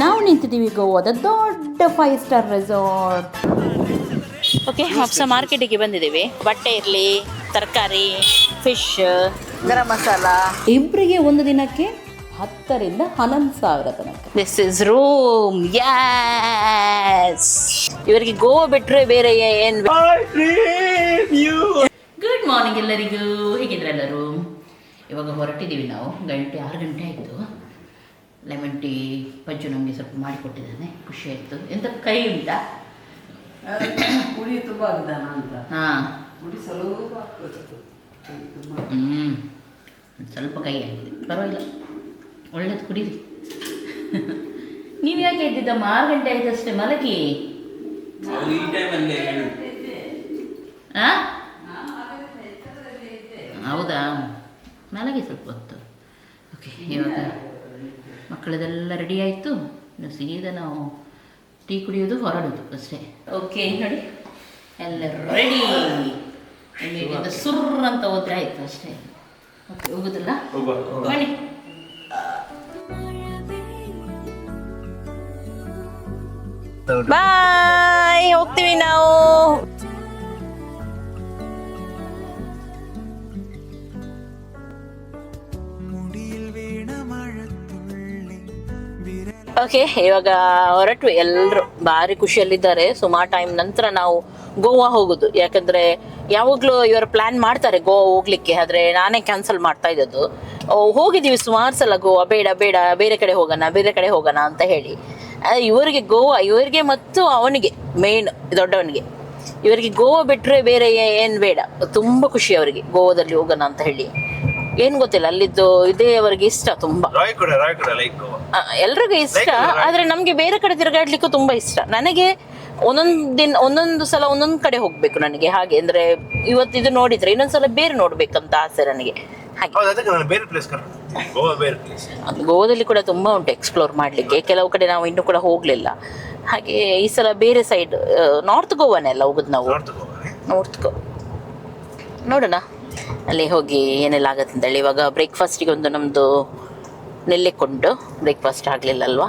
ನಾವು ನಿಂತಿದ್ದೀವಿ ಗೋವಾದ ದೊಡ್ಡ 5 ಸ್ಟಾರ್ ರೆಸಾರ್ಟ್. ಓಕೆ, ಹೊಸ ಮಾರ್ಕೆಟಿಗೆ ಬಂದಿದ್ದೀವಿ. ಬಟ್ಟೆ ಇರಲಿ, ತರಕಾರಿ, ಫಿಶ್, ಗರಂ ಮಸಾಲ, ಇಬ್ಬರಿಗೆ ಒಂದು ದಿನಕ್ಕೆ 10,000 to 11,000 ತನಕ. This is room. ಯಸ್, ಇವರಿಗೆ ಗೋವಾ ಬಿಟ್ಟರೆ ಬೇರೆ ಏನು. ಗುಡ್ ಮಾರ್ನಿಂಗ್ ಎಲ್ಲರಿಗೂ, ಹೇಗಿದ್ರೆ ಎಲ್ಲರೂ? ಇವಾಗ ಹೊರಟಿದ್ದೀವಿ ನಾವು. 6 ಗಂಟೆ ಆಯಿತು. ಲೆಮನ್ ಟೀ ಪಜ್ಜು ನಮಗೆ ಸ್ವಲ್ಪ ಮಾಡಿಕೊಟ್ಟಿದ್ದಾನೆ, ಖುಷಿ ಆಯಿತು. ಎಂತ ಕೈ ಉಂಟಾ? ಕುಡಿ ತುಂಬ ಆಗಿದ್ದಾನ ಅಂತ. ಹಾಂ, ಕುಡಿ ಸ್ವಲ್ಪ ಸ್ವಲ್ಪ ಕೈ ಆಗಿದೆ, ಪರವಾಗಿಲ್ಲ, ಒಳ್ಳೇದು, ಕುಡೀರಿ. ನೀವು ಯಾಕೆ ಎದ್ದಿದ್ದಮ್ಮ? 6 ಗಂಟೆ ಆಯ್ತಷ್ಟೇ, ಮಲಗಿ. ಹೌದಾ, ಮಲಗಿ ಸ್ವಲ್ಪ ಹೊತ್ತು. ಓಕೆ, ಇವಾಗ ಮಕ್ಕಳದೆಲ್ಲ ರೆಡಿ ಆಯಿತು. ಸೀದಾ ನಾವು ಟೀ ಕುಡಿಯೋದು, ಹೊರಡೋದು ಅಷ್ಟೇ. ಓಕೆ, ನೋಡಿ ಎಲ್ಲರೂ ರೆಡಿ. ಇಲ್ಲಿಂದ ಸುರ್ರ ಅಂತ ಹೋದ್ರೆ ಆಯಿತು ಅಷ್ಟೇ. ಓಕೆ, ಹೋಗೋದಿಲ್ಲ, ಬನ್ನಿ. ಬಾಯ್, ಹೋಗ್ತೀವಿ ನಾವು. ಓಕೆ, ಇವಾಗ ಹೊರಟ್ವಿ. ಎಲ್ಲರೂ ಭಾರಿ ಖುಷಿಯಲ್ಲಿದ್ದಾರೆ. ಸುಮಾರು ಟೈಮ್ ನಂತರ ನಾವು ಗೋವಾ ಹೋಗೋದು. ಯಾಕಂದರೆ ಯಾವಾಗಲೂ ಇವರು ಪ್ಲ್ಯಾನ್ ಮಾಡ್ತಾರೆ ಗೋವಾ ಹೋಗ್ಲಿಕ್ಕೆ, ಆದರೆ ನಾನೇ ಕ್ಯಾನ್ಸಲ್ ಮಾಡ್ತಾ ಇದ್ದದ್ದು. ಹೋಗಿದ್ದೀವಿ ಸುಮಾರು ಸಲ ಗೋವಾ, ಬೇಡ ಬೇಡ ಬೇರೆ ಕಡೆ ಹೋಗೋಣ ಅಂತ ಹೇಳಿ. ಇವರಿಗೆ ಗೋವಾ, ಇವರಿಗೆ ಮತ್ತು ಅವನಿಗೆ ಮೇನ್ ದೊಡ್ಡವನಿಗೆ, ಇವರಿಗೆ ಗೋವಾ ಬಿಟ್ಟರೆ ಬೇರೆ ಏನು ಬೇಡ. ತುಂಬ ಖುಷಿ ಅವರಿಗೆ ಗೋವಾದಲ್ಲಿ ಹೋಗೋಣ ಅಂತ ಹೇಳಿ. ಏನು ಗೊತ್ತಿಲ್ಲ, ಅಲ್ಲಿದ್ದು ಇದೇ ಅವರಿಗೆ ಇಷ್ಟ ತುಂಬ. ಎಲ್ರಿಗೂ ಇಷ್ಟ, ಆದರೆ ನಮಗೆ ಬೇರೆ ಕಡೆ ತಿರುಗಾಡ್ಲಿಕ್ಕೂ ತುಂಬ ಇಷ್ಟ. ನನಗೆ ಒಂದೊಂದು ಸಲ ಒಂದೊಂದು ಕಡೆ ಹೋಗ್ಬೇಕು ನನಗೆ. ಹಾಗೆ ಅಂದರೆ ಇವತ್ತು ಇದು ನೋಡಿದ್ರೆ ಇನ್ನೊಂದ್ಸಲ ಬೇರೆ ನೋಡ್ಬೇಕಂತ ಆಸೆ ನನಗೆ. ಹಾಗೆ ಗೋವಾದಲ್ಲಿ ಕೂಡ ತುಂಬ ಉಂಟು ಎಕ್ಸ್ಪ್ಲೋರ್ ಮಾಡಲಿಕ್ಕೆ. ಕೆಲವು ಕಡೆ ನಾವು ಇನ್ನೂ ಕೂಡ ಹೋಗಲಿಲ್ಲ. ಹಾಗೆ ಈ ಸಲ ಬೇರೆ ಸೈಡ್, ನಾರ್ತ್ ಗೋವಾನೇ ಎಲ್ಲ ಹೋಗೋದು ನಾವು. ನಾರ್ತ್ ಗೋವಾ ನೋಡೋಣ, ಅಲ್ಲಿ ಹೋಗಿ ಏನೆಲ್ಲ ಆಗುತ್ತೆ ಅಂತೇಳಿ. ಇವಾಗ ಬ್ರೇಕ್ಫಾಸ್ಟಿಗೆ ಒಂದು ನಮ್ಮದು ನೆಲ್ಲಿಕೊಂಡು ಬ್ರೇಕ್ಫಾಸ್ಟ್ ಆಗಲಿಲ್ಲ ಅಲ್ವಾ.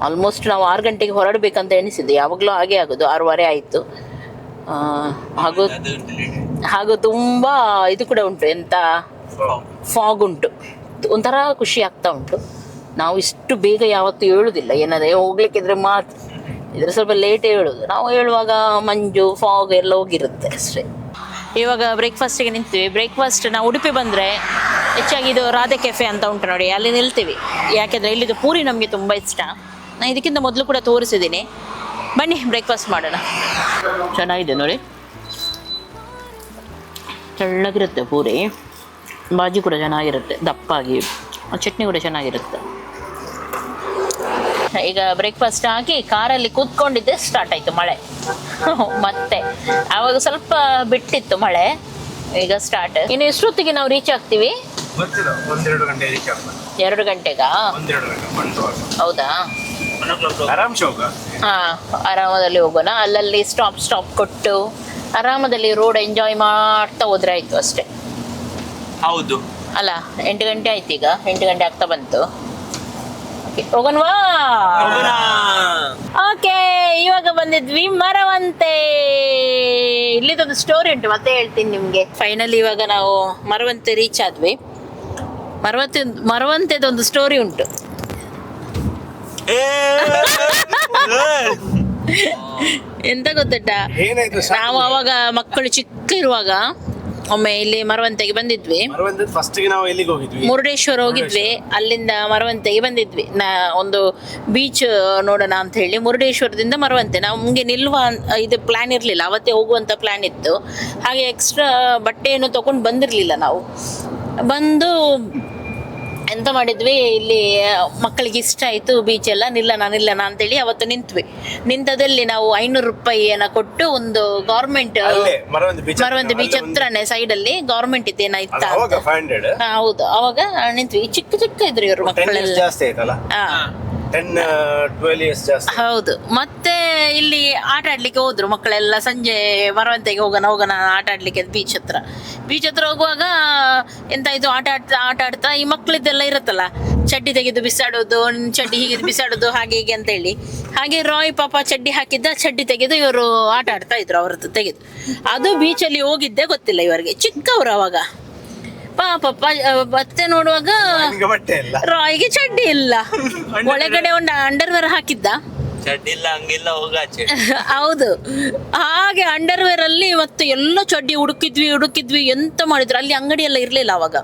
ಆಲ್ಮೋಸ್ಟ್ ನಾವು 6 ಗಂಟೆಗೆ ಹೊರಡಬೇಕಂತ ಎಣಿಸಿದ್ದೆ. ಯಾವಾಗಲೂ ಹಾಗೆ ಆಗೋದು, 6:15 ಆಯಿತು. ಹಾಗೂ ತುಂಬ ಇದು ಕೂಡ ಉಂಟು, ಎಂಥ ಫಾಗ್ ಉಂಟು. ಒಂಥರ ಖುಷಿ ಆಗ್ತಾ ಉಂಟು. ನಾವು ಇಷ್ಟು ಬೇಗ ಯಾವತ್ತೂ ಹೇಳೋದಿಲ್ಲ. ಏನಾದರೆ ಹೋಗ್ಲಿಕ್ಕಿದ್ರೆ ಮಾತ್ರ ಇದ್ರೆ ಸ್ವಲ್ಪ ಲೇಟೇ ಹೇಳೋದು. ನಾವು ಹೇಳುವಾಗ ಮಂಜು ಫಾಗ್ ಎಲ್ಲ ಹೋಗಿರುತ್ತೆ ಅಷ್ಟೇ. ಇವಾಗ ಬ್ರೇಕ್ಫಾಸ್ಟಿಗೆ ನಿಂತೀವಿ. ಬ್ರೇಕ್ಫಾಸ್ಟ್ ನಾವು ಉಡುಪಿ ಬಂದರೆ ಹೆಚ್ಚಾಗಿ ಇದು ರಾಧೆ ಕೆಫೆ ಅಂತ ಉಂಟು ನೋಡಿ, ಅಲ್ಲಿ ನಿಲ್ತೀವಿ. ಯಾಕೆಂದರೆ ಇಲ್ಲಿದು ಪೂರಿ ನಮಗೆ ತುಂಬ ಇಷ್ಟ. ನಾನು ಇದಕ್ಕಿಂತ ಮೊದಲು ಕೂಡ ತೋರಿಸಿದ್ದೀನಿ. ಬನ್ನಿ ಬ್ರೇಕ್ಫಾಸ್ಟ್ ಮಾಡೋಣ. ಚೆನ್ನಾಗಿದೆ ನೋಡಿ, ತೆಳ್ಳಗಿರುತ್ತೆ ಪೂರಿ. ಬಾಜಿ ಕೂಡ ಚೆನ್ನಾಗಿರುತ್ತೆ, ದಪ್ಪಾಗಿ. ಚಟ್ನಿ ಕೂಡ ಚೆನ್ನಾಗಿರುತ್ತೆ. ಈಗ ಬ್ರೇಕ್ಫಾಸ್ಟ್ ಹಾಕಿ ಕಾರಲ್ಲಿ ಕೂತ್ಕೊಂಡಿದ್ದೆ, ಸ್ಟಾರ್ಟ್ ಆಯಿತು ಮಳೆ. ಮತ್ತೆ ಆವಾಗ ಸ್ವಲ್ಪ ಬಿಟ್ಟಿತ್ತು ಮಳೆ, ಈಗ ಸ್ಟಾರ್ಟ್. ಇನ್ನು ಎಷ್ಟೊತ್ತಿಗೆ ನಾವು ರೀಚ್ ಆಗ್ತೀವಿ? 2 ಗಂಟೆಗಾ? ಹೌದಾ, ಆರಾಮದಲ್ಲಿ ಹೋಗೋಣ. ಅಲ್ಲಲ್ಲಿ ಸ್ಟಾಪ್ ಕೊಟ್ಟು ಆರಾಮದಲ್ಲಿ ರೋಡ್ ಎಂಜಾಯ್ ಮಾಡ್ತಾ ಹೋದ್ರೆ ಆಯ್ತು ಅಷ್ಟೇ. ಹೌದು ಅಲ್ಲ, 8 ಗಂಟೆ ಆಯ್ತು, ಈಗ 8 ಗಂಟೆ ಆಗ್ತಾ ಬಂತು. ಹೋಗೋಣವಾ? ಓಕೆ, ಇವಾಗ ಬಂದಿದ್ವಿ ಮರವಂತೆ. ಇಲ್ಲಿದೊಂದು ಸ್ಟೋರಿ ಉಂಟು, ಮತ್ತೆ ಹೇಳ್ತೀನಿ ನಿಮ್ಗೆ. ಫೈನಲಿ ಇವಾಗ ನಾವು ಮರವಂತೆ ರೀಚ್ ಆದ್ವಿ. ಮರವಂತೆದೊಂದು ಸ್ಟೋರಿ ಉಂಟು. ಎಂತ ಗೊತ್ತುಂಟಾ, ನಾವು ಅವಾಗ ಮಕ್ಕಳು ಚಿಕ್ಕ ಇರುವಾಗ ಒಮ್ಮೆ ಇಲ್ಲಿ ಮರವಂತೆಗೆ ಬಂದಿದ್ವಿ. ಮುರುಡೇಶ್ವರ ಹೋಗಿದ್ವಿ, ಅಲ್ಲಿಂದ ಮರವಂತೆಗೆ ಬಂದಿದ್ವಿ. ಒಂದು ಬೀಚ್ ನೋಡೋಣ ಅಂತ ಹೇಳಿ ಮುರುಡೇಶ್ವರದಿಂದ ಮರವಂತೆ. ನಮಗೆ ನಿಲ್ಲುವ ಇದು ಪ್ಲಾನ್ ಇರಲಿಲ್ಲ, ಅವತ್ತೇ ಹೋಗುವಂಥ ಪ್ಲಾನ್ ಇತ್ತು. ಹಾಗೆ ಎಕ್ಸ್ಟ್ರಾ ಬಟ್ಟೆಯನ್ನು ತೊಗೊಂಡು ಬಂದಿರಲಿಲ್ಲ. ನಾವು ಬಂದು ಎಂತ ಮಾಡಿದ್ವಿ, ಇಲ್ಲಿ ಮಕ್ಕಳಿಗೆ ಇಷ್ಟ ಆಯಿತು ಬೀಚೆಲ್ಲ, ನಿಲ್ಲಣ ಅಂತೇಳಿ ಅವತ್ತು ನಿಂತದಲ್ಲಿ ನಾವು 500 ರೂಪಾಯಿಯನ್ನು ಕೊಟ್ಟು ಒಂದು ಗೌರ್ಮೆಂಟ್ ಮರವಂತೆ ಬೀಚ್ ಹತ್ರನೇ ಸೈಡಲ್ಲಿ ಗೌರ್ಮೆಂಟ್ ಇದ್ದೇನ ಇತ್ತ. ಹೌದು, ಅವಾಗ ನಿಂತ್ವಿ. ಚಿಕ್ಕ ಇದ್ರು ಇವರು ಮಕ್ಕಳೆಲ್ಲ. ಹೌದು. ಮತ್ತೆ ಇಲ್ಲಿ ಆಟ ಆಡ್ಲಿಕ್ಕೆ ಹೋದ್ರು ಮಕ್ಕಳೆಲ್ಲ. ಸಂಜೆ ಮರವಂತೆಗೆ ಹೋಗೋಣ ಆಟ ಆಡ್ಲಿಕ್ಕೆ ಬೀಚ್ ಹತ್ರ ಹೋಗುವಾಗ ಎಂತಾಯ್ತು, ಆಟ ಆಡ್ತಾ ಈ ಮಕ್ಕಳಿದ್ದೆಲ್ಲ ಇರುತ್ತಲ್ಲ, ಚಡ್ಡಿ ತೆಗೆದು ಬಿಸಾಡೋದು, ಚಡ್ಡಿ ಹೀಗೆ ಬಿಸಾಡೋದು, ಹಾಗೆ ಹೀಗೆ ಅಂತ ಹೇಳಿ. ಹಾಗೆ ರಾಯ್ ಪಾಪ ಚಡ್ಡಿ ಹಾಕಿದ್ದ, ಚಡ್ಡಿ ತೆಗೆದು ಇವರು ಆಟ ಆಡ್ತಾ ಇದ್ರು ಅವ್ರದ್ದು ತೆಗೆದು. ಅದು ಬೀಚಲ್ಲಿ ಹೋಗಿದ್ದೇ ಗೊತ್ತಿಲ್ಲ ಇವರಿಗೆ, ಚಿಕ್ಕವರು ಅವಾಗ. ಪಾಪ ಮತ್ತೆ ನೋಡುವಾಗ ರಾಯ್ಗೆ ಚಡ್ಡಿ ಇಲ್ಲ, ಒಳಗಡೆ ಒಂದು ಅಂಡರ್ವೇರ್ ಹಾಕಿದ್ದ. ಚಡ್ಡಿ ಇಲ್ಲ, ಹಂಗಿಲ್ಲ, ಹೋಗಾಚೆ. ಹೌದು, ಹಾಗೆ ಅಂಡರ್ವೇರ್ ಅಲ್ಲಿ ಮತ್ತೆ ಎಲ್ಲ ಚಡ್ಡಿ ಹುಡುಕಿದ್ವಿ, ಎಂತ ಮಾಡಿದ್ರು. ಅಲ್ಲಿ ಅಂಗಡಿ ಎಲ್ಲ ಇರ್ಲಿಲ್ಲ ಅವಾಗ.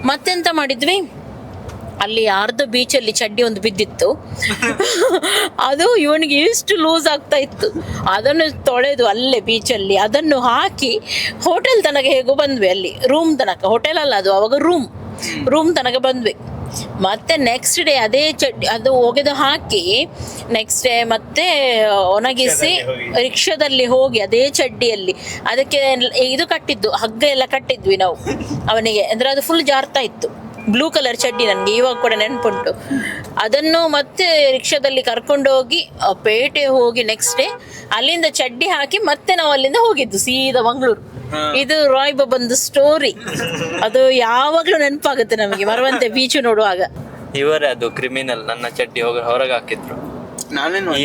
ಮತ್ತೆಂತ ಮಾಡಿದ್ವಿ, ಅಲ್ಲಿ ಅರ್ಧ ಬೀಚಲ್ಲಿ ಚಡ್ಡಿ ಒಂದು ಬಿದ್ದಿತ್ತು. ಅದು ಇವನಿಗೆ ಎಷ್ಟು ಲೂಸ್ ಆಗ್ತಾ ಇತ್ತು, ಅದನ್ನು ತೊಳೆದು ಅಲ್ಲೇ ಬೀಚಲ್ಲಿ ಅದನ್ನು ಹಾಕಿ ಹೋಟೆಲ್ ತನಕ ಹೇಗೋ ಬಂದ್ವಿ. ಅಲ್ಲಿ ರೂಮ್ ತನಕ, ಹೋಟೆಲ್ ಅಲ್ಲ ಅದು ಅವಾಗ, ರೂಮ್ ತನಕ ಬಂದ್ವಿ. ಮತ್ತೆ ನೆಕ್ಸ್ಟ್ ಡೇ ಅದೇ ಚಡ್ಡಿ ಅದು ಒಗೆದು ಹಾಕಿ ನೆಕ್ಸ್ಟ್ ಡೇ ಮತ್ತೆ ಒಣಗಿಸಿ ರಿಕ್ಷಾದಲ್ಲಿ ಹೋಗಿ ಅದೇ ಚಡ್ಡಿಯಲ್ಲಿ ಅದಕ್ಕೆ ಇದು ಕಟ್ಟಿದ್ದು, ಹಗ್ಗ ಎಲ್ಲ ಕಟ್ಟಿದ್ವಿ ನಾವು ಅವನಿಗೆ. ಅಂದ್ರೆ ಅದು ಫುಲ್ ಜಾರ್ತಾ ಇತ್ತು. ಬ್ಲೂ ಕಲರ್ ಚಡ್ಡಿ, ನನಗೆ ಇವಾಗ ಕೂಡ ನೆನಪುಂಟು. ಅದನ್ನು ಮತ್ತೆ ರಿಕ್ಷಾದಲ್ಲಿ ಕರ್ಕೊಂಡು ಹೋಗಿ ಪೇಟೆ ಹೋಗಿ ನೆಕ್ಸ್ಟ್ ಡೇ ಅಲ್ಲಿಂದ ಚಡ್ಡಿ ಹಾಕಿ ಮತ್ತೆ ನಾವು ಅಲ್ಲಿಂದ ಹೋಗಿದ್ದು ಸೀದಾ ಮಂಗಳೂರು. ಇದು ರಾಯ್ ಬಾಬಂದು ಸ್ಟೋರಿ. ಅದು ಯಾವಾಗ್ಲೂ ನೆನಪಾಗುತ್ತೆ ನಮಗೆ ಮರವಂತೆ ಬೀಚ್ ನೋಡುವಾಗ. ಇವರೇ ಅದು ಕ್ರಿಮಿನಲ್, ನನ್ನ ಚಡ್ಡಿ ಹೊರಗೆ ಹಾಕಿದ್ರು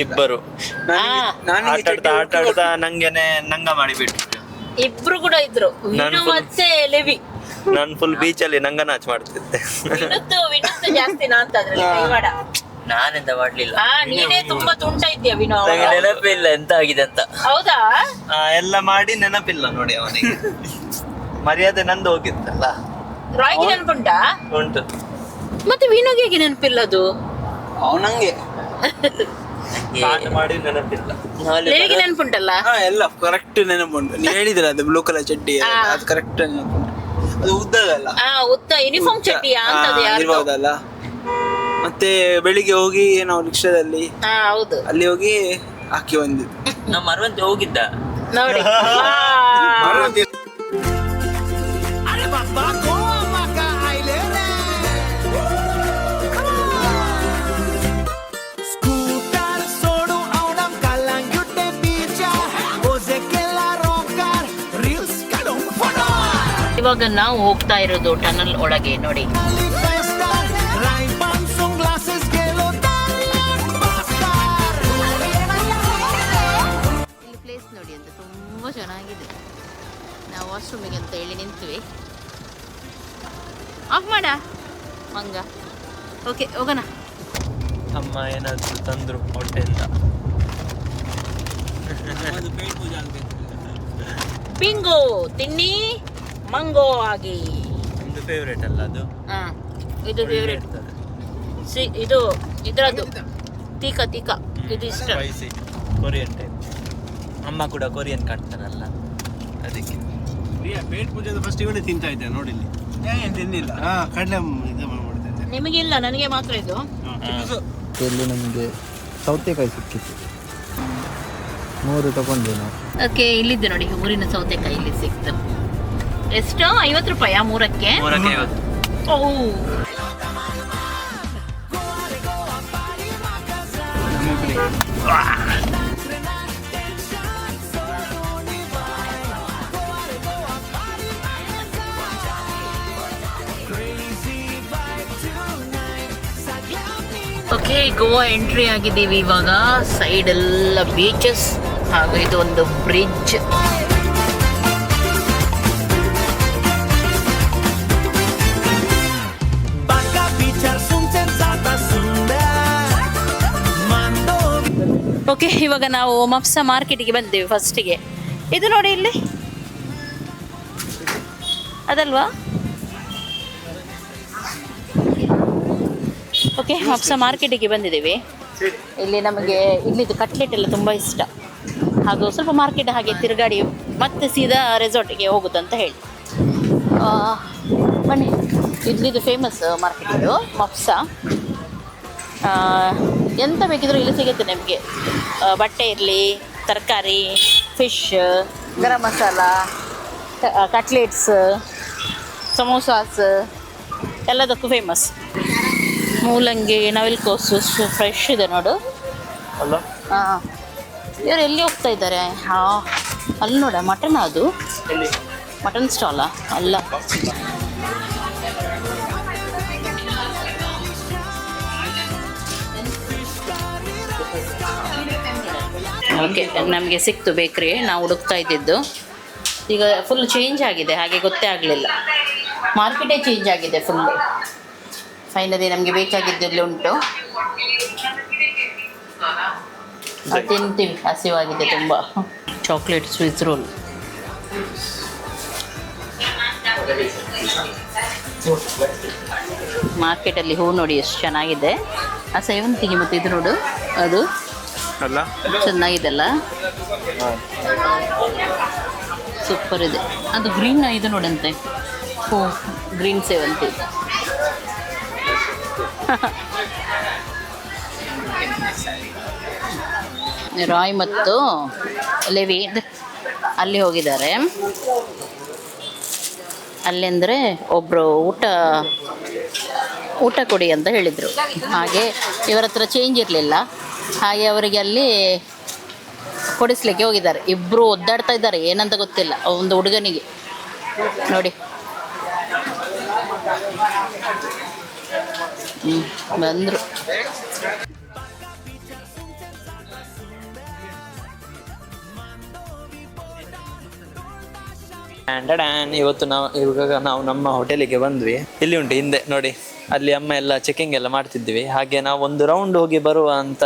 ಇಬ್ಬರು. ಆಟಾಡ್ತಾ ನಂಗೆನೆ ನಂಗ ಮಾಡಿಬಿಟ್ರು. ಇಬ್ರು ಕೂಡ ಇದ್ರು, ವಿನು ಮತ್ತೆ ಲೆವಿ. ನಾನು ಫುಲ್ ಬೀಚಲ್ಲಿ ನಂಗ ನಾಚ್ ಮಾಡ್ತಿದ್ದೆ. ವಿನುತ್ತು ಜಾಸ್ತಿ ನಾಂತದ್ರಲ್ಲಿ ಕೈವಾಡ. ನಾನೆಂತ ಮಾಡ್ಲಿಲ್ಲ. ನೀನೇ ತುಂಬಾ ತುಂಟ ಇದ್ದೀಯ ವಿನು. ನೆನಪಿಲ್ಲ ಎಂತ ಆಗಿದೆ ಅಂತ. ಹೌದಾ? ಎಲ್ಲ ಮಾಡಿ ನೆನಪಿಲ್ಲ ನೋಡಿ ಅವನಿಗೆ. ಮರ್ಯಾದೆ ನಂದು ಹೋಗಿತ್ತಲ್ಲ. ರಾಯ್ಗೆ ನೆನಪುಂಟಾ? ಉಂಟು. ಮತ್ತೆ ವಿನುಗೆ ಹೇಗೆ ನೆನಪಿಲ್ಲ ಅದು? ಅವನಂಗೆ ಮಾಡಿ ನೆನಪಿಲ್ಲ. ಲೆವಿಗೆ ನೆನಪುಂಟಲ್ಲ? ಎಲ್ಲ ಕರೆಕ್ಟ್ ನೆನಪುಂಟು. ನೀವು ಹೇಳಿದ್ರ ಅದು ಬ್ಲೂ ಕಲರ್ ಚಡ್ಡಿ, ಅದು ಕರೆಕ್ಟ್ ನೆನಪುಂಟು. ಅದು ಉದ್ದದಲ್ಲ, ಉದ್ದ ಯೂನಿಫಾರ್ಮ್ ಚಡ್ಡಿಯಾ ಅಂತದ್ದು ಯಾರು ಇರ್ಬೋದಲ್ಲ. ಮತ್ತೆ ಬೆಳಿಗ್ಗೆ ಹೋಗಿ ನಾವು ರಿಕ್ಷಾದಲ್ಲಿ ಹೌದು ಅಲ್ಲಿ ಹೋಗಿ ಹಾಕಿ ಬಂದಿದ್ದು. ನಮ್ಮ ಮರವಂತೆ ಹೋಗಿದ್ದ ನೋಡಿ. ಇವಾಗ ನಾವು ಹೋಗ್ತಾ ಇರೋದು ಟನಲ್ ಒಳಗೆ ನೋಡಿ. ಇಲ್ಲಿ ಪ್ಲೇಸ್ ನೋಡಿ ಅಂತ ತುಂಬಾ ಚೆನ್ನಾಗಿದೆ. ನಾವು ವಾಶ್ರೂಮಿಗೆ ಅಂತ ಹೇಳಿ ನಿಂತ್ವಿ. ಆಫ್ ಮಾಡ ಮಂಗ. ಓಕೆ ಹೋಗೋಣ. ಅಮ್ಮ ಏನಾದ್ರು ತಂದ್ರು ಹೊಟ್ಟೆಯಿಂದ. ಬಿಂಗೋ ತಿನ್ನಿ ಮಂಗೋ ಆಗಿ. ನಮ್ದು ಫೇವ್ರೇಟ್ ಅಲ್ಲ ಅದು. ಇದು ಫೇವ್ರೇಟ್. ಇದು ಇದ್ರದ್ದು ತೀಕ ಇದು ಇಷ್ಟ. Spicy Korean type. ಅಮ್ಮ ಕೂಡ ಕೊರಿಯನ್ ಕಾಣ್ತಾರಲ್ಲ ಅದಕ್ಕೆ. ಪೇಟ್ ಪೂಜೆ ಫಸ್ಟ್ ಇವನೇ ತಿಂತಾ ಇದ್ದೆ ನೋಡಿ. ಏನು ತಿನ್ನಿಲ್ಲ. ಕಡಲೆ ಇದು ಮಾಡ್ತಾ ಇದ್ದೆ. ನಿಮಗಿಲ್ಲ, ನನಗೆ ಮಾತ್ರ ಇದು. ಇಲ್ಲಿ ನಮಗೆ ಸೌತೆಕಾಯಿ ಸಿಕ್ಕಿತ್ತು, 3 ತಗೊಂಡ್ವಿ ನಾವು. ಓಕೆ, ಇಲ್ಲಿದ್ದು ನೋಡಿ ಊರಿನ ಸೌತೆಕಾಯಿ ಇಲ್ಲಿ ಸಿಕ್ತು. ಎಷ್ಟು? 50 ರೂಪಾಯಿ 3ಕ್ಕೆ? 350. ಓ, ಓಕೆ, ಗೋವಾ ಎಂಟ್ರಿ ಆಗಿದ್ದೀವಿ ಇವಾಗ. ಸೈಡ್ ಎಲ್ಲ ಬೀಚಸ್ ಹಾಗೂ ಇದು ಒಂದು ಬ್ರಿಡ್ಜ್. ಓಕೆ, ಇವಾಗ ನಾವು ಮಪ್ಸಾ ಮಾರ್ಕೆಟಿಗೆ ಬಂದೇವೆ ಫಸ್ಟಿಗೆ. ಇದು ನೋಡಿ ಇಲ್ಲಿ, ಅದಲ್ವಾ? ಓಕೆ, ಮಪ್ಸಾ ಮಾರ್ಕೆಟಿಗೆ ಬಂದಿದ್ದೀವಿ. ಇಲ್ಲಿ ನಮಗೆ ಇಲ್ಲಿದ್ದು ಕಟ್ಲೆಟ್ ಎಲ್ಲ ತುಂಬ ಇಷ್ಟ. ಹಾಗೂ ಸ್ವಲ್ಪ ಮಾರ್ಕೆಟ್ ಹಾಗೆ ತಿರುಗಾಡಿ ಮತ್ತೆ ಸೀದಾ ರೆಸಾರ್ಟಿಗೆ ಹೋಗುತ್ತಂತ ಹೇಳಿ ಬನ್ನಿ. ಇಲ್ಲಿದ್ದು ಫೇಮಸ್ ಮಾರ್ಕೆಟ್ ಇದು ಮಪ್ಸಾ. ಎಂತ ಬೇಕಿದ್ರೂ ಇಲ್ಲಿ ಸಿಗುತ್ತೆ ನಿಮಗೆ. ಬಟ್ಟೆ ಇರಲಿ, ತರಕಾರಿ, ಫಿಶ್, ಗರಂ ಮಸಾಲ, ಕಟ್ಲೆಟ್ಸ್, ಸಮೋಸಾಸ್ ಎಲ್ಲದಕ್ಕೂ ಫೇಮಸ್. ಮೂಲಂಗಿ, ನವಿಲುಕೋಸು ಫ್ರೆಶ್ ಇದೆ ನೋಡು. ಅಲ್ಲ ಹಾಂ, ಇವರು ಎಲ್ಲಿ ಹೋಗ್ತಾ ಇದ್ದಾರೆ? ಹಾಂ, ಅಲ್ಲಿ ನೋಡ, ಮಟನ್. ಅದು ಮಟನ್ ಸ್ಟಾಲಾ? ಅಲ್ಲ. ಓಕೆ, ನಮಗೆ ಸಿಕ್ತು ಬೇಕ್ರಿ, ನಾವು ಹುಡುಕ್ತಾ ಇದ್ದಿದ್ದು. ಈಗ ಫುಲ್ ಚೇಂಜ್ ಆಗಿದೆ, ಹಾಗೆ ಗೊತ್ತೇ ಆಗಲಿಲ್ಲ. ಮಾರ್ಕೆಟೇ ಚೇಂಜ್ ಆಗಿದೆ ಫುಲ್. ಫೈನಲಿ ನಮಗೆ ಬೇಕಾಗಿದ್ದಲ್ಲಿ ಉಂಟು, ಅದು ತಿಂತೀವಿ. ಹಸಿವಾಗಿದೆ ತುಂಬ. Chocolate Swiss roll. ಮಾರ್ಕೆಟಲ್ಲಿ ಹೂ ನೋಡಿ ಎಷ್ಟು ಚೆನ್ನಾಗಿದೆ. ಆ ಸೇವಂತಿಗೆ ಮತ್ತು ಇದು ನೋಡು, ಅದು ಅಲ್ಲ ಚೆನ್ನಾಗಿದೆಲ್ಲ, ಸೂಪರ್ ಇದೆ. ಅದು ಗ್ರೀನ್ ಇದು ನೋಡಂತೆ, ಹೂ ಗ್ರೀನ್ ಸೇವಂತಿ. ರಾಯ್ ಮತ್ತು ಲೆವಿ ಅಲ್ಲಿ ಹೋಗಿದ್ದಾರೆ. ಅಲ್ಲಿ ಅಂದರೆ ಒಬ್ಬರು ಊಟ ಕೊಡಿ ಅಂತ ಹೇಳಿದರು. ಹಾಗೆ ಇವರ ಹತ್ರ ಚೇಂಜ್ ಇರಲಿಲ್ಲ, ಹಾಗೆ ಅವರಿಗೆ ಅಲ್ಲಿ ಕೊಡಿಸ್ಲಿಕ್ಕೆ ಹೋಗಿದ್ದಾರೆ. ಇಬ್ಬರು ಒದ್ದಾಡ್ತಾ ಇದ್ದಾರೆ, ಏನಂತ ಗೊತ್ತಿಲ್ಲ. ಒಂದು ಹುಡುಗನಿಗೆ ನೋಡಿ, ಬಂದರು. ಇವತ್ತು ಇವಾಗ ನಾವು ನಮ್ಮ ಹೋಟೆಲಿಗೆ ಬಂದ್ವಿ. ಇಲ್ಲಿ ಉಂಟು ಹಿಂದೆ ನೋಡಿ, ಅಲ್ಲಿ ಅಮ್ಮ ಎಲ್ಲ ಚೆಕಿಂಗ್ ಎಲ್ಲ ಮಾಡ್ತಿದ್ವಿ. ಹಾಗೆ ನಾವು ಒಂದು ರೌಂಡ್ ಹೋಗಿ ಬರುವ ಅಂತ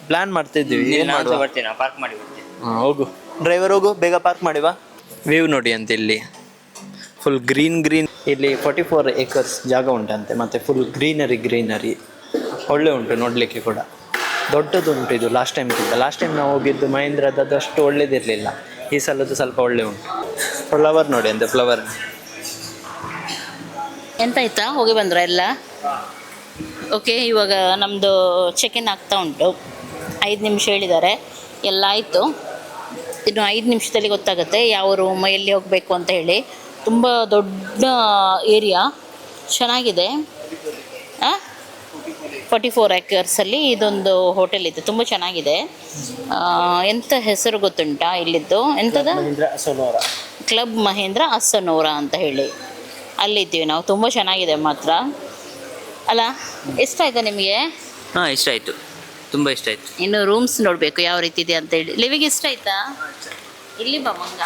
ಪ್ಲಾನ್ ಮಾಡ್ತಿದ್ವಿ. ಪಾರ್ಕ್ ಮಾಡಿ ಬರ್ತೀನಿ. ಹೋಗು ಡ್ರೈವರ್, ಹೋಗು ಬೇಗ ಪಾರ್ಕ್ ಮಾಡಿ ಬಾ. ವ್ಯೂ ನೋಡಿ ಅಂತ ಇಲ್ಲಿ ಫುಲ್ ಗ್ರೀನ್. ಇಲ್ಲಿ 44 acres ಜಾಗ ಉಂಟಂತೆ, ಮತ್ತೆ ಫುಲ್ ಗ್ರೀನರಿ. ಒಳ್ಳೆ ಉಂಟು ನೋಡಲಿಕ್ಕೆ ಕೂಡ, ದೊಡ್ಡದುಂಟು ಇದು. ಲಾಸ್ಟ್ ಟೈಮ್ ನಾವು ಹೋಗಿದ್ದು ಮಹೇಂದ್ರದ್ದು ಅಷ್ಟು ಒಳ್ಳೇದಿರಲಿಲ್ಲ. ಈ ಸಲದ್ದು ಸ್ವಲ್ಪ ಒಳ್ಳೆ ಉಂಟು. ಫ್ಲವರ್ ನೋಡಿ ಅಂತೆ, ಫ್ಲವರ್. ಎಂತಾಯ್ತಾ, ಹೋಗಿ ಬಂದ್ರ ಎಲ್ಲ? ಓಕೆ, ಇವಾಗ ನಮ್ಮದು ಚೆಕ್-ಇನ್ ಆಗ್ತಾ ಉಂಟು. 5 ನಿಮಿಷ ಹೇಳಿದ್ದಾರೆ, ಎಲ್ಲ ಆಯಿತು. ಇನ್ನು 5 ನಿಮಿಷದಲ್ಲಿ ಗೊತ್ತಾಗುತ್ತೆ ಯಾವ ರೂಮ್ ಎಲ್ಲಿ ಹೋಗಬೇಕು ಅಂತ ಹೇಳಿ. ತುಂಬ ದೊಡ್ಡ ಏರಿಯಾ, ಚೆನ್ನಾಗಿದೆ. 44 acres ಇದೊಂದು ಹೋಟೆಲ್ ಇದೆ, ತುಂಬ ಚೆನ್ನಾಗಿದೆ. ಎಂಥ ಹೆಸರು ಗೊತ್ತುಂಟಾ ಇಲ್ಲಿದ್ದು? ಎಂಥದ? ಕ್ಲಬ್ ಮಹೇಂದ್ರ ಅಸನೋರಾ ಅಂತ ಹೇಳಿ ಅಲ್ಲಿದ್ದೀವಿ ನಾವು. ತುಂಬ ಚೆನ್ನಾಗಿದೆ ಮಾತ್ರ ಅಲ್ಲ. ಎಷ್ಟಾಯ್ತಾ ನಿಮಗೆ? ಹಾಂ, ಇಷ್ಟ ಆಯಿತು, ತುಂಬ ಇಷ್ಟ ಆಯಿತು. ಇನ್ನು ರೂಮ್ಸ್ ನೋಡಬೇಕು ಯಾವ ರೀತಿ ಇದೆ ಅಂತ ಹೇಳಿ. ಲಿವಿಗೆ ಇಷ್ಟ ಆಯ್ತಾ? ಇಲ್ಲಿ ಬಾ ಮಂಗ.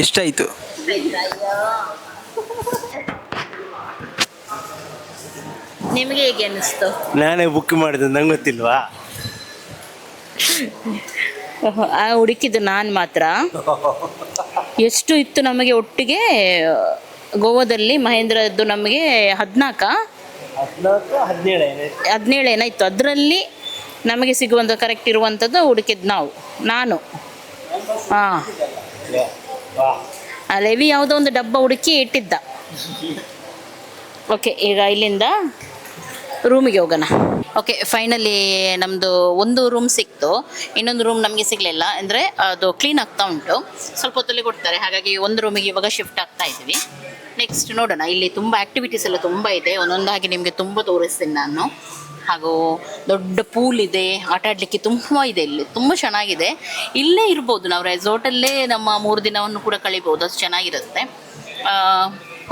ಇಷ್ಟ ಆಯಿತು. ನಿಮಗೆ ಹೇಗೆ ಅನ್ನಿಸ್ತು? ನಾನೇ ಬುಕ್ ಮಾಡಿದ್ದು, ನಂಗೆ ಗೊತ್ತಿಲ್ವಾ? ಹುಡುಕಿದ್ದು ನಾನು ಮಾತ್ರ. ಎಷ್ಟು ಇತ್ತು ನಮಗೆ ಒಟ್ಟಿಗೆ ಗೋವಾದಲ್ಲಿ ಮಹೇಂದ್ರದ್ದು? ನಮಗೆ 17 ಏನಾಯಿತು. ಅದರಲ್ಲಿ ನಮಗೆ ಸಿಗುವಂಥ ಕರೆಕ್ಟ್ ಇರುವಂಥದ್ದು ಹುಡುಕಿದ್ದು ನಾನು. ಹಾಂ, ಲೆವಿ ಯಾವುದೋ ಒಂದು ಡಬ್ಬ ಹುಡುಕಿ ಇಟ್ಟಿದ್ದ. ಓಕೆ, ಈಗ ಇಲ್ಲಿಂದ ರೂಮಿಗೆ ಹೋಗೋಣ. ಓಕೆ, ಫೈನಲಿ ನಮ್ಮದು ಒಂದು ರೂಮ್ ಸಿಕ್ತು, ಇನ್ನೊಂದು ರೂಮ್ ನಮಗೆ ಸಿಗಲಿಲ್ಲ. ಅಂದರೆ ಅದು ಕ್ಲೀನ್ ಆಗ್ತಾ ಉಂಟು, ಸ್ವಲ್ಪ ಹೊತ್ತಲ್ಲಿ ಕೊಡ್ತಾರೆ. ಹಾಗಾಗಿ ಒಂದು ರೂಮಿಗೆ ಇವಾಗ ಶಿಫ್ಟ್ ಆಗ್ತಾ ಇದ್ವಿ. ನೆಕ್ಸ್ಟ್ ನೋಡೋಣ. ಇಲ್ಲಿ ತುಂಬ ಆ್ಯಕ್ಟಿವಿಟೀಸ್ ಎಲ್ಲ ತುಂಬ ಇದೆ, ಒಂದೊಂದಾಗಿ ನಿಮಗೆ ತುಂಬ ತೋರಿಸ್ತೀನಿ ನಾನು. ಹಾಗೂ ದೊಡ್ಡ ಪೂಲ್ ಇದೆ, ಆಟ ಆಡಲಿಕ್ಕೆ ತುಂಬ ಇದೆ. ಇಲ್ಲಿ ತುಂಬ ಚೆನ್ನಾಗಿದೆ. ಇಲ್ಲೇ ಇರ್ಬೋದು ನಾವು, ರೆಸಾರ್ಟಲ್ಲೇ ನಮ್ಮ 3 ದಿನವನ್ನು ಕೂಡ ಕಳಿಬೋದು, ಅಷ್ಟು ಚೆನ್ನಾಗಿರುತ್ತೆ.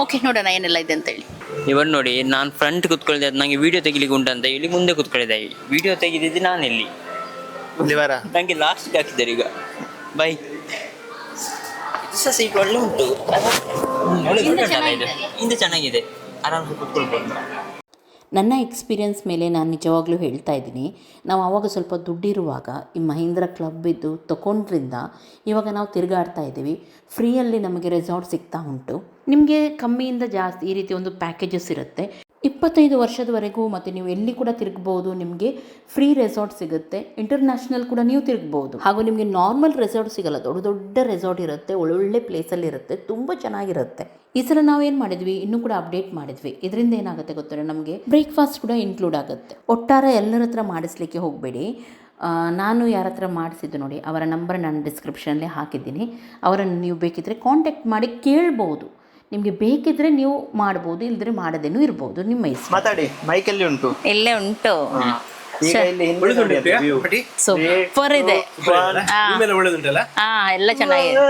ಓಕೆ, ನೋಡೋಣ ಏನೆಲ್ಲ ಇದೆ ಅಂತೇಳಿ. ಇವರು ನೋಡಿ, ನಾನು ಫ್ರಂಟ್ ಕೂತ್ಕೊಳ್ಳಿದೆ, ಅದು ನನಗೆ ವೀಡಿಯೋ ತೆಗಿಲಿಕ್ಕೆ ಉಂಟಂತ ಹೇಳಿ ಮುಂದೆ ಕೂತ್ಕೊಳ್ಳಿದೆ. ವೀಡಿಯೋ ತೆಗಿದಿದ್ದು ನಾನು ಇಲ್ಲಿ ನನಗೆ ಲಾಸ್ಟ್ಗೆ ಹಾಕಿದ್ದಾರೆ. ಈಗ ಬೈ, ಇದು ಸಹ ಸೀಟ್ ಒಳ್ಳೆ ಉಂಟು, ಹಿಂದೆ ಚೆನ್ನಾಗಿದೆ, ಆರಾಮ್ಸೆ ಕೂತ್ಕೊಳ್ಬೋದು. ನನ್ನ ಎಕ್ಸ್ಪೀರಿಯನ್ಸ್ ಮೇಲೆ ನಾನು ನಿಜವಾಗ್ಲೂ ಹೇಳ್ತಾ ಇದ್ದೀನಿ. ನಾವು ಆವಾಗ ಸ್ವಲ್ಪ ದುಡ್ಡಿರುವಾಗ ಈ ಮಹೀಂದ್ರ ಕ್ಲಬ್ ಇದ್ದು ತೊಗೊಂಡ್ರಿಂದ ಇವಾಗ ನಾವು ತಿರುಗಾಡ್ತಾ ಇದ್ದೀವಿ. ಫ್ರೀಯಲ್ಲಿ ನಮಗೆ ರೆಸಾರ್ಟ್ ಸಿಗ್ತಾ ಉಂಟು. ನಿಮಗೆ ಕಮ್ಮಿಯಿಂದ ಜಾಸ್ತಿ ಈ ರೀತಿ ಒಂದು ಪ್ಯಾಕೇಜಸ್ ಇರುತ್ತೆ. 25 ವರ್ಷದವರೆಗೂ ಮತ್ತು ನೀವು ಎಲ್ಲಿ ಕೂಡ ತಿರುಗ್ಬೋದು. ನಿಮಗೆ ಫ್ರೀ ರೆಸಾರ್ಟ್ ಸಿಗುತ್ತೆ, ಇಂಟರ್ನ್ಯಾಷನಲ್ ಕೂಡ ನೀವು ತಿರುಗ್ಬೋದು. ಹಾಗೂ ನಿಮಗೆ ನಾರ್ಮಲ್ ರೆಸಾರ್ಟ್ ಸಿಗಲ್ಲ, ದೊಡ್ಡ ದೊಡ್ಡ ರೆಸಾರ್ಟ್ ಇರುತ್ತೆ, ಒಳ್ಳೊಳ್ಳೆ ಪ್ಲೇಸಲ್ಲಿ ಇರುತ್ತೆ, ತುಂಬ ಚೆನ್ನಾಗಿರುತ್ತೆ. ಈ ಸಲ ನಾವು ಏನು ಮಾಡಿದ್ವಿ, ಇನ್ನೂ ಕೂಡ ಅಪ್ಡೇಟ್ ಮಾಡಿದ್ವಿ. ಇದರಿಂದ ಏನಾಗುತ್ತೆ ಗೊತ್ತಿಲ್ಲ, ನಮಗೆ ಬ್ರೇಕ್ಫಾಸ್ಟ್ ಕೂಡ ಇನ್ಕ್ಲೂಡ್ ಆಗುತ್ತೆ. ಒಟ್ಟಾರೆ ಎಲ್ಲರ ಹತ್ರ ಮಾಡಿಸ್ಲಿಕ್ಕೆ ಹೋಗಬೇಡಿ. ನಾನು ಯಾರ ಹತ್ರ ಮಾಡಿಸಿದ್ದು ನೋಡಿ, ಅವರ ನಂಬರ್ ನಾನು ಡಿಸ್ಕ್ರಿಪ್ಷನಲ್ಲಿ ಹಾಕಿದ್ದೀನಿ. ಅವರನ್ನು ನೀವು ಬೇಕಿದ್ದರೆ ಕಾಂಟ್ಯಾಕ್ಟ್ ಮಾಡಿ ಕೇಳ್ಬೋದು. ನಿಮಗೆ ಬೇಕಿದ್ರೆ ನೀವು ಮಾಡ್ಬೋದು, ಇಲ್ಲದ್ರೆ ಮಾಡದೇನೂ ಇರ್ಬೋದು, ನಿಮ್ಮ ಇಷ್ಟ. ಮಾತಾಡಿ, ಮೈಕಲ್ಲಿ ಉಂಟು, ಇಲ್ಲೇ ಉಂಟು. ಈಗ ಇಲ್ಲಿ ಸೂಪರ್ ಇದೆ. ಹಾ, ಎಲ್ಲ ಚೆನ್ನಾಗಿದೆ.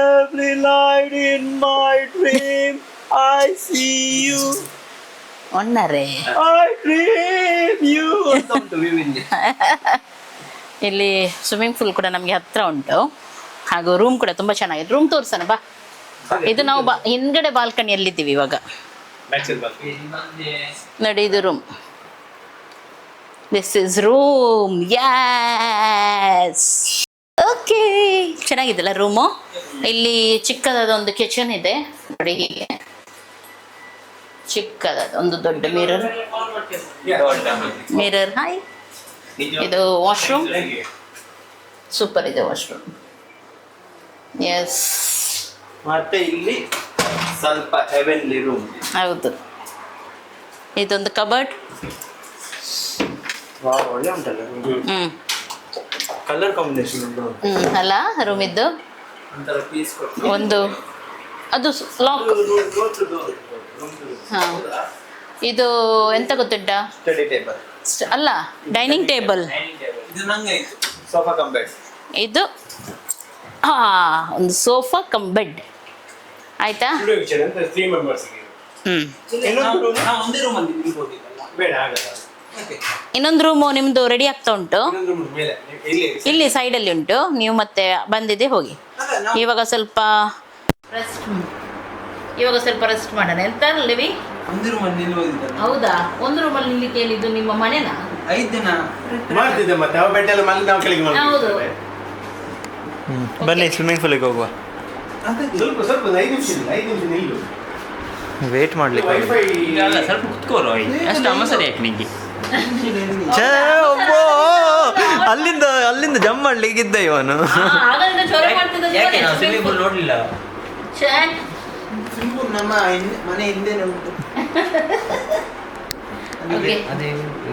ಒಣ್ಣರೆ ಇಲ್ಲಿ ಸ್ವಿಮ್ಮಿಂಗ್ ಪೂಲ್ ಕೂಡ ನಮಗೆ ಹತ್ರ ಉಂಟು, ಹಾಗೂ ರೂಮ್ ಕೂಡ ತುಂಬ ಚೆನ್ನಾಗಿದೆ. ರೂಮ್ ತೋರ್ಸೋಣ ಬಾ. ಇದು ನಾವು ಹಿಂದ್ಗಡೆ ಬಾಲ್ಕನಿಯಲ್ಲಿದ್ದೀವಿ ಇವಾಗ. ನೋಡಿ ಇದು room. This is room. Yes, okay, ಚೆನ್ನಾಗಿದೆಲ್ಲ ರೂಮು. ಇಲ್ಲಿ ಚಿಕ್ಕದಾದ ಒಂದು ಕಿಚನ್ ಇದೆ ನೋಡಿ, ಹೀಗೆ ಚಿಕ್ಕದಾದ ಒಂದು ದೊಡ್ಡ ಮಿರರ್. ಹಾಯ್, ಇದು ವಾಶ್ರೂಮ್. ಸೂಪರ್ ಇದೆ ವಾಶ್ರೂಮ್. ಎಸ್, ಮತ್ತೆ ಇಲ್ಲಿ ಸ್ವಲ್ಪ ಹೆವೆನ್ಲಿ ರೂಮ್. ಹೌದು, ಇದೊಂದು ಕಬರ್ಡ್. ಒಳ್ಳೆ ಉಂಟಲ್ಲ, ಹ್ಮ್ ಕಲರ್ ಕಾಂಬಿನೇಷನ್ ಅಲ್ಲ ರೂಮ್ ಇದ್ದು. ಒಂದು ಅದು ಲಾಕ್. ಹಾ, ಇದು ಎಂತ ಗೊತ್ತುಂಟಾ? ಸ್ಟಡಿ ಟೇಬಲ್ ಅಲ್ಲ, dining table. Sofa cum bed. ಇದು ಒಂದು ಸೋಫಾ ಕಮ್ ಬೆಡ್ ಆಯ್ತಾ. ಇನ್ನೊಂದು ರೂಮು ನಿಮ್ದು ರೆಡಿ ಆಗ್ತಾ ಉಂಟು, ಇಲ್ಲಿ ಸೈಡಲ್ಲಿ ಉಂಟು. ನೀವು ಮತ್ತೆ ಬಂದಿದೆ ಹೋಗಿ. ಇವಾಗ ಸ್ವಲ್ಪ ರೆಸ್ಟ್ ಮಾಡೋಣ. ಎಂತ ಲಿವಿ? ಹೌದಾ, ಒಂದು ರೂಮಲ್ಲಿ ಇಲ್ಲಿ ಕೇಳಿದ್ದು ನಿಮ್ಮ ಮನೆನಾ? 5 ದಿನ ಮಾಡ್ತಿದ್ದೆ ಮತ್ತೆ ಅವ ಬೆಡ್ ಎಲ್ಲ ಮಲಗಿ ನಾವು ಕೆಳಗೆ ಹೌದು. ಬನ್ನಿ ಸ್ವಿಮ್ಮಿಂಗ್ ಪೂಲಿಗೆ ಹೋಗುವ. ಸ್ವಲ್ಪ ಸ್ವಲ್ಪ 5 ನಿಮಿಷ ನಿಲ್ಲು. ವೇಟ್ ಮಾಡ್ಲಿಕ್ಕೆ ವೈಫೈ ಸ್ವಲ್ಪ ಕುತ್ಕೋರು, ಅಷ್ಟು ಅವಸರ ಯಾಕೆ ನಿಂಗೆ? ಅಲ್ಲಿಂದ ಜಂಪ್ ಮಾಡ್ಲಿಕ್ಕಿದ್ದ ಇವನು. ಯಾಕೆ ನಾವು ಸ್ವಿಮ್ಮಿಂಗ್ ಪೂಲ್ ನೋಡ್ಲಿಲ್ಲ? ನಮ್ಮ ಮನೆ ಹಿಂದೆನೆ ಉಂಟು. ಅದೇ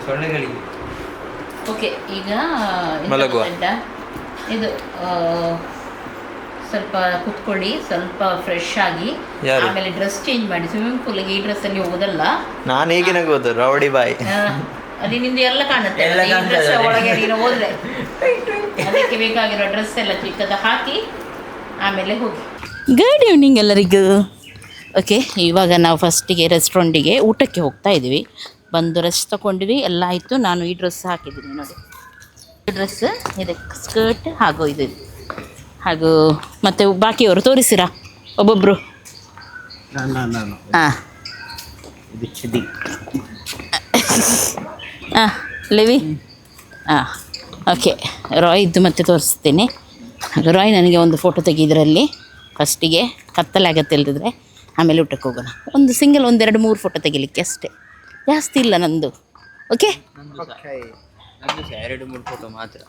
ಸೊಳ್ಳೆಗಳಿಗೆ. ಓಕೆ, ಈಗ ಮಲಗುವ. ಇದು ಸ್ವಲ್ಪ ಕುತ್ಕೊಳ್ಳಿ, ಸ್ವಲ್ಪ ಫ್ರೆಶ್ ಆಗಿ, ಯಾರು? ಆಮೇಲೆ ಡ್ರೆಸ್ ಚೇಂಜ್ ಮಾಡಿ. ಸ್ವಿಮ್ಮಿಂಗ್ ಪೂಲಿಗೆ ಈ ಡ್ರೆಸ್ ಅಲ್ಲಿ ಹೋಗೋದಲ್ಲ. ನಾನು ಹೇಗೆ ಹೋದು ರೌಡಿ ಬಾಯ್. ಅದು ನಿಂದು ಎಲ್ಲ ಕಾಣುತ್ತೆ. ಎಲ್ಲ ಈ ಡ್ರೆಸ್ ಕಾಣ್ತದೆ. ಒಳಗೆ ನೀನು ಹೋದ್ರೆ ಅದಕ್ಕೆ ಬೇಕಾಗಿರೋ ಡ್ರೆಸ್ ಎಲ್ಲ ಚಿಕ್ಕದ ಹಾಕಿ ಆಮೇಲೆ ಹೋಗಿ. ಗುಡ್ ಈವ್ನಿಂಗ್ ಎಲ್ಲರಿಗೂ. ಓಕೆ, ಇವಾಗ ನಾವು ಫಸ್ಟಿಗೆ ರೆಸ್ಟೋರೆಂಟಿಗೆ ಊಟಕ್ಕೆ ಹೋಗ್ತಾ ಇದ್ದೀವಿ. ಬಂದು ರೆಸ್ಟ್ ತಗೊಂಡ್ವಿ, ಎಲ್ಲ ಆಯಿತು. ನಾನು ಈ ಡ್ರೆಸ್ ಹಾಕಿದ್ದೀನಿ ನೋಡಿ, ಈ ಡ್ರೆಸ್ ಇದೆ, ಸ್ಕರ್ಟ್ ಹಾಗೂ ಇದು, ಹಾಗೂ ಮತ್ತು ಬಾಕಿಯವರು ತೋರಿಸಿರಾ ಒಬ್ಬೊಬ್ಬರು? ನಾನು ಹಾಂ ಇದು ಚಡಿ. ಹಾಂ ಲೆವಿ. ಹಾಂ ಓಕೆ, ರಾಯ್ದು ಮತ್ತೆ ತೋರಿಸ್ತೀನಿ. ರಾಯ್ ನನಗೆ ಒಂದು ಫೋಟೋ ತೆಗೆದ್ರಲ್ಲಿ ಫಸ್ಟಿಗೆ ಕತ್ತಲಾಗತ್ತೆ ಇಲ್ದಿದ್ರೆ, ಆಮೇಲೆ ಊಟಕ್ಕೆ ಹೋಗೋಣ. ಒಂದು ಸಿಂಗಲ್ 1 2 3 ಫೋಟೋ ತೆಗಿಲಿಕ್ಕೆ ಅಷ್ಟೇ, ಜಾಸ್ತಿ ಇಲ್ಲ ನಂದು. ಓಕೆ, ನಂದು ಸಹ 2 3 ಫೋಟೋ ಮಾತ್ರ.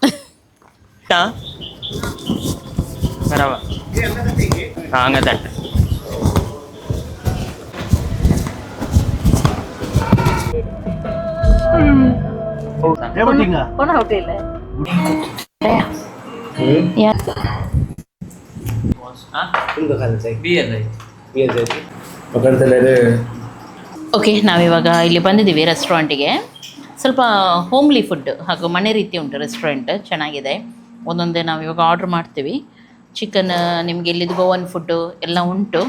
ಬರವ ಹಂಗದ ಹೋಟೆಲ್ ಓಕೆ, ನಾವಿವಾಗ ಇಲ್ಲಿ ಬಂದಿದ್ದೀವಿ ರೆಸ್ಟೋರೆಂಟಿಗೆ. ಸ್ವಲ್ಪ ಹೋಮ್ಲಿ ಫುಡ್ ಹಾಗೂ ಮನೆ ರೀತಿ ಉಂಟು ರೆಸ್ಟೋರೆಂಟ್, ಚೆನ್ನಾಗಿದೆ. ಒಂದೊಂದೇ ನಾವು ಇವಾಗ ಆರ್ಡ್ರ್ ಮಾಡ್ತೀವಿ. ಚಿಕನ್, ನಿಮಗೆ ಇಲ್ಲಿದ್ದು ಗೋವನ್ ಫುಡ್ಡು ಎಲ್ಲ ಉಂಟು.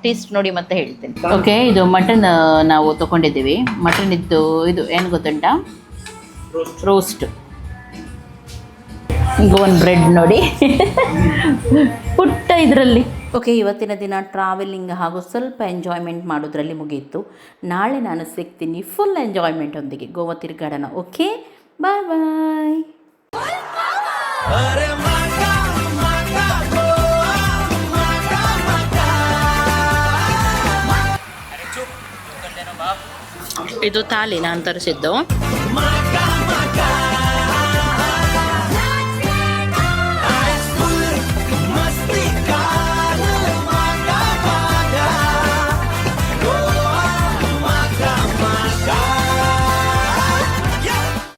ಟೇಸ್ಟ್ ನೋಡಿ ಮತ್ತೆ ಹೇಳ್ತೀನಿ. ಓಕೆ, ಇದು ಮಟನ್ ನಾವು ತೊಗೊಂಡಿದ್ದೀವಿ. ಮಟನ್ ಇದ್ದು ಇದು ಏನು ಗೊತ್ತುಂಟಾ, ರೋಸ್ಟ್. ಗೋವನ್ ಬ್ರೆಡ್ ನೋಡಿ ಪುಟ್ಟ ಇದರಲ್ಲಿ. ಓಕೆ, ಇವತ್ತಿನ ದಿನ ಟ್ರಾವೆಲಿಂಗ್ ಹಾಗೂ ಸ್ವಲ್ಪ ಎಂಜಾಯ್ಮೆಂಟ್ ಮಾಡೋದ್ರಲ್ಲಿ ಮುಗಿಯಿತು. ನಾಳೆ ನಾನು ಸಿಗ್ತೀನಿ ಫುಲ್ ಎಂಜಾಯ್ಮೆಂಟ್ ಒಂದಿಗೆ, ಗೋವಾ ತಿರುಗಾಡೋಣ. ಓಕೆ, ಬಾಯ್ ಬಾಯ್. ಇದು ತಾಲಿ ನಾನು ತರಿಸಿದ್ದು.